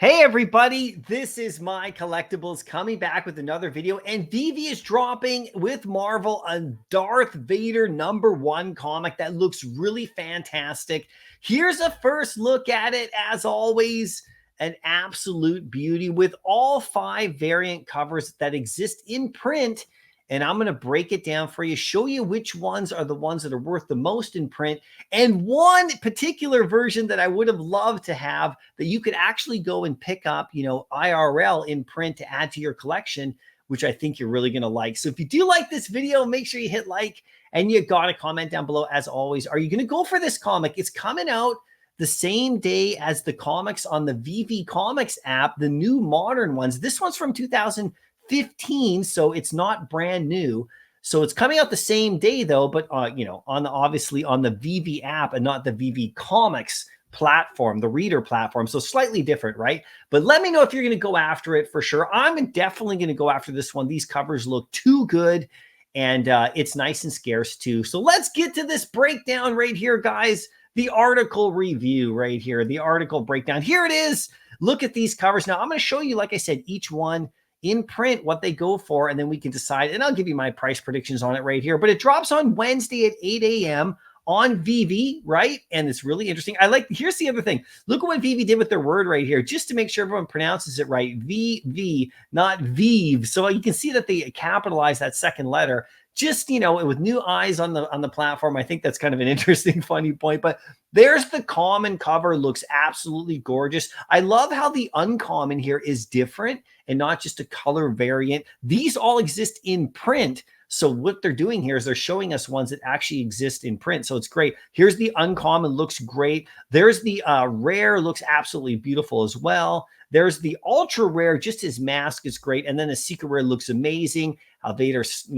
Hey everybody, this is MyCollectables coming back with another video, and Veve is dropping with Marvel a Darth Vader #1 comic that looks really fantastic. Here's a first look at it. As always, an absolute beauty with all 5 variant covers that exist in print. And I'm going to break it down for you, show you which ones are the ones that are worth the most in print, and one particular version that I would have loved to have that you could actually go and pick up, IRL in print to add to your collection, which I think you're really going to like. So if you do like this video, make sure you hit like, and you got to comment down below as always. Are you going to go for this comic? It's coming out the same day as the comics on the Veve Comics app, the new modern ones. This one's from 2015, so it's not brand new. So it's coming out the same day though, but obviously on the Veve app and not the Veve Comics platform, the reader platform. So slightly different, right? But let me know if you're going to go after it for sure. I'm definitely going to go after this one. These covers look too good, and it's nice and scarce too. So let's get to this breakdown right here, guys. The article review right here, the article breakdown. Here it is. Look at these covers. Now I'm going to show you, like I said, each one in print, what they go for, and then we can decide, and I'll give you my price predictions on it right here. But it drops on Wednesday at 8 a.m. on Veve, right? And it's really interesting. Here's the other thing. Look at what Veve did with their word right here, just to make sure everyone pronounces it right. Veve, not Veve. So you can see that they capitalize that second letter. Just, with new eyes on the platform, I think that's kind of an interesting, funny point. But there's the common cover, looks absolutely gorgeous. I love how the uncommon here is different and not just a color variant. These all exist in print. So what they're doing here is they're showing us ones that actually exist in print. So it's great. Here's the uncommon, looks great. There's the rare, looks absolutely beautiful as well. There's the ultra rare, just his mask is great. And then the secret rare looks amazing. Vader's,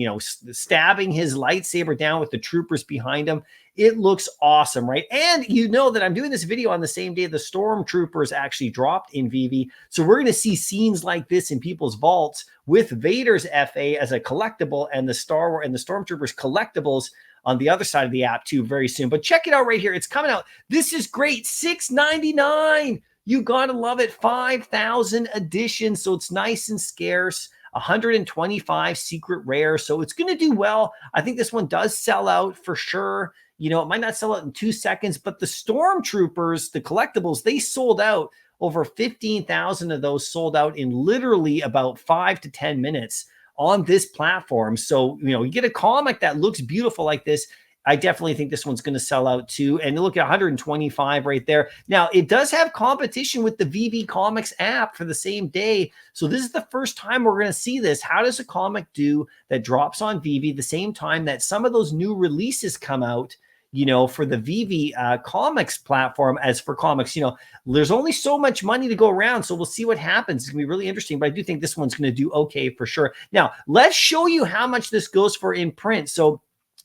stabbing his lightsaber down with the troopers behind him. It looks awesome, right? And you know that I'm doing this video on the same day the Stormtroopers actually dropped in Veve. So we're going to see scenes like this in people's vaults with Vader's FA as a collectible and the Star Wars and the Stormtroopers collectibles on the other side of the app too very soon. But check it out right here. It's coming out. This is great. $6.99. You got to love it. 5,000 editions. So it's nice and scarce. 125 secret rare. So it's going to do well. I think this one does sell out for sure. It might not sell out in 2 seconds, but the Stormtroopers, the collectibles, they sold out. Over 15,000 of those sold out in literally about 5 to 10 minutes on this platform. So, you get a comic that looks beautiful like this. I definitely think this one's going to sell out too. And look at 125 right there. Now, it does have competition with the Veve Comics app for the same day. So this is the first time we're going to see this. How does a comic do that drops on Veve the same time that some of those new releases come out, for the Veve Comics platform as for comics? There's only so much money to go around. So we'll see what happens. It's going to be really interesting. But I do think this one's going to do okay for sure. Now, let's show you how much this goes for in print. So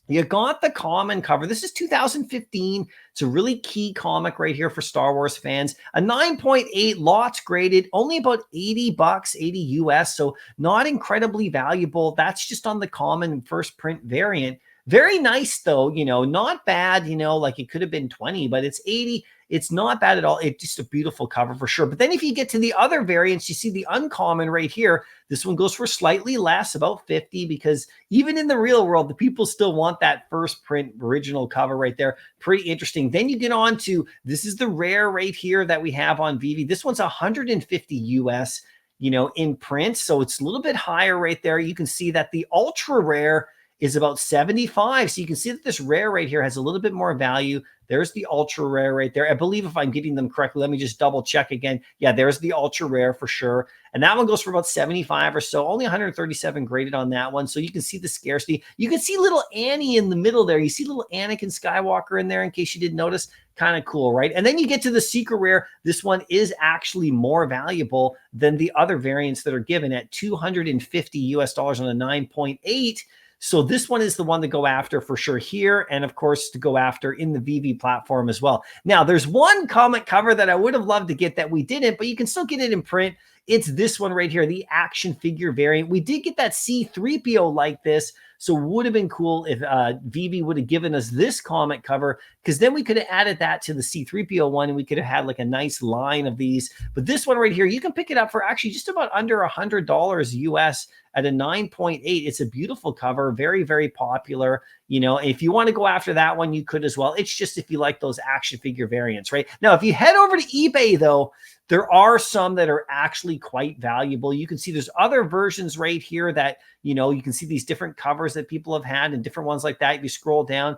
you got the common cover. This is 2015. It's a really key comic right here for Star Wars fans. A 9.8, lots graded, only about 80 bucks, 80 US. So not incredibly valuable. That's just on the common first print variant. Very nice though, not bad, like it could have been 20, but it's 80. It's not bad at all. It's just a beautiful cover for sure. But then if you get to the other variants, you see the uncommon right here. This one goes for slightly less, about 50, because even in the real world, the people still want that first print original cover right there. Pretty interesting. Then you get on to, this is the rare right here that we have on Veve. This one's 150 US, in print. So it's a little bit higher right there. You can see that the ultra rare is about 75. So you can see that this rare right here has a little bit more value. There's the ultra rare right there. I believe if I'm getting them correctly, let me just double check again. Yeah, there's the ultra rare for sure. And that one goes for about 75 or so. Only 137 graded on that one. So you can see the scarcity. You can see little Annie in the middle there. You see little Anakin Skywalker in there in case you didn't notice. Kind of cool, right? And then you get to the secret rare. This one is actually more valuable than the other variants that are given at 250 US dollars on a 9.8. So this one is the one to go after for sure here, and of course to go after in the Veve platform as well. Now, there's one comic cover that I would have loved to get that we didn't, but you can still get it in print. It's this one right here, the action figure variant. We did get that C-3PO like this, So it would have been cool if Veve would have given us this comic cover, because then we could have added that to the C-3PO one and we could have had like a nice line of these. But this one right here, you can pick it up for actually just about under $100 US at a 9.8. It's a beautiful cover, very, very popular. You know, if you want to go after that one, you could as well. It's just if you like those action figure variants, right? Now, if you head over to eBay, though, there are some that are actually quite valuable. You can see there's other versions right here that, you know, you can see these different covers that people have had and different ones like that. If you scroll down,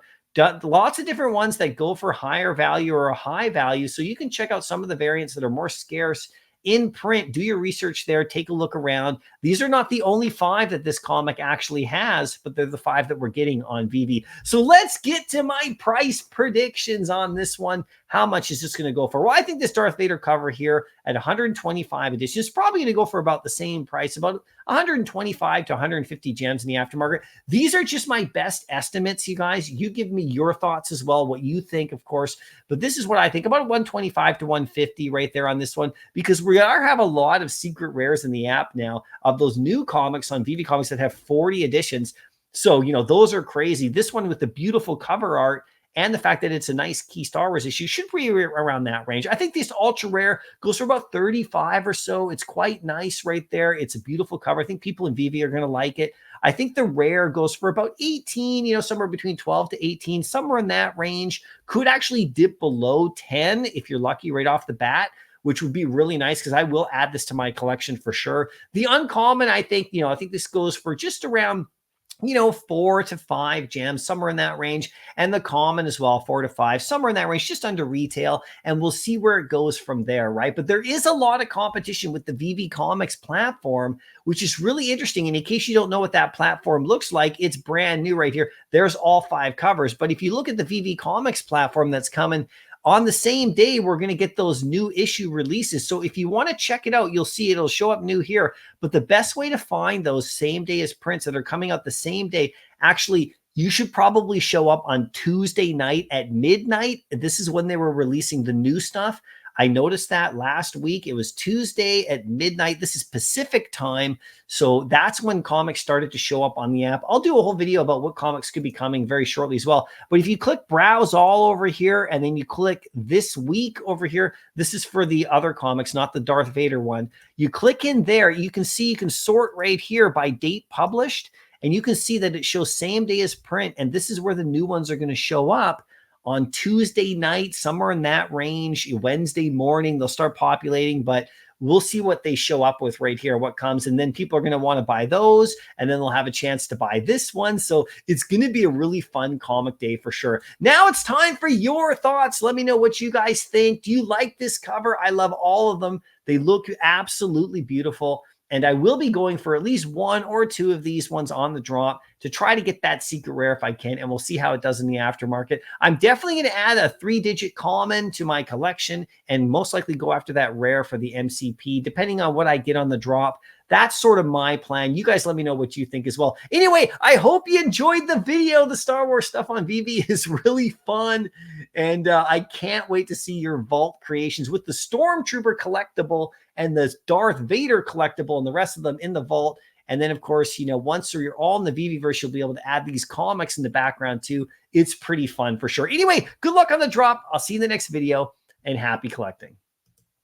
lots of different ones that go for higher value or a high value. So you can check out some of the variants that are more scarce in print. Do your research there. Take a look around. These are not the only 5 that this comic actually has, but they're the 5 that we're getting on Veve. So let's get to my price predictions on this one. How much is this going to go for? Well, I think this Darth Vader cover here at 125 edition is probably going to go for about the same price, about 125 to 150 gems in the aftermarket. These are just my best estimates, you guys. You give me your thoughts as well, what you think, of course. But this is what I think, about 125 to 150 right there on this one, because we have a lot of secret rares in the app now of those new comics on Veve Comics that have 40 editions. So, you know, those are crazy. This one with the beautiful cover art and the fact that it's a nice key Star Wars issue should be around that range. I think this ultra rare goes for about 35 or so. It's quite nice right there. It's a beautiful cover. I think people in Veve are going to like it. I think the rare goes for about 18, you know, somewhere between 12 to 18, somewhere in that range. Could actually dip below 10 if you're lucky right off the bat, which would be really nice because I will add this to my collection for sure. The uncommon, I think, you know, I think this goes for just around, you know, 4 to 5 gems, somewhere in that range. And the common as well, 4 to 5, somewhere in that range, just under retail. And we'll see where it goes from there, right? But there is a lot of competition with the Veve Comics platform, which is really interesting. And in case you don't know what that platform looks like, it's brand new right here. There's all 5 covers. But if you look at the Veve Comics platform that's coming, on the same day, we're going to get those new issue releases. So if you want to check it out, you'll see it'll show up new here. But the best way to find those same day as prints that are coming out the same day, actually, you should probably show up on Tuesday night at midnight. This is when they were releasing the new stuff. I noticed that last week. It was Tuesday at midnight. This is Pacific time. So that's when comics started to show up on the app. I'll do a whole video about what comics could be coming very shortly as well. But if you click browse all over here and then you click this week over here, this is for the other comics, not the Darth Vader one. You click in there, you can see, you can sort right here by date published. And you can see that it shows same day as print. And this is where the new ones are going to show up on Tuesday night, somewhere in that range. Wednesday morning, they'll start populating, but we'll see what they show up with right here, what comes. And then people are going to want to buy those, and then they'll have a chance to buy this one. So it's going to be a really fun comic day for sure. Now it's time for your thoughts. Let me know what you guys think. Do you like this cover? I love all of them. They look absolutely beautiful. And I will be going for at least 1 or 2 of these ones on the drop to try to get that secret rare if I can. And we'll see how it does in the aftermarket. I'm definitely going to add a 3-digit common to my collection and most likely go after that rare for the MCP, depending on what I get on the drop. That's sort of my plan. You guys let me know what you think as well. Anyway, I hope you enjoyed the video. The Star Wars stuff on Veve is really fun. And I can't wait to see your vault creations with the Stormtrooper collectible and the Darth Vader collectible and the rest of them in the vault. And then, of course, you know, once you're all in the Veveverse, you'll be able to add these comics in the background too. It's pretty fun for sure. Anyway, good luck on the drop. I'll see you in the next video, and happy collecting.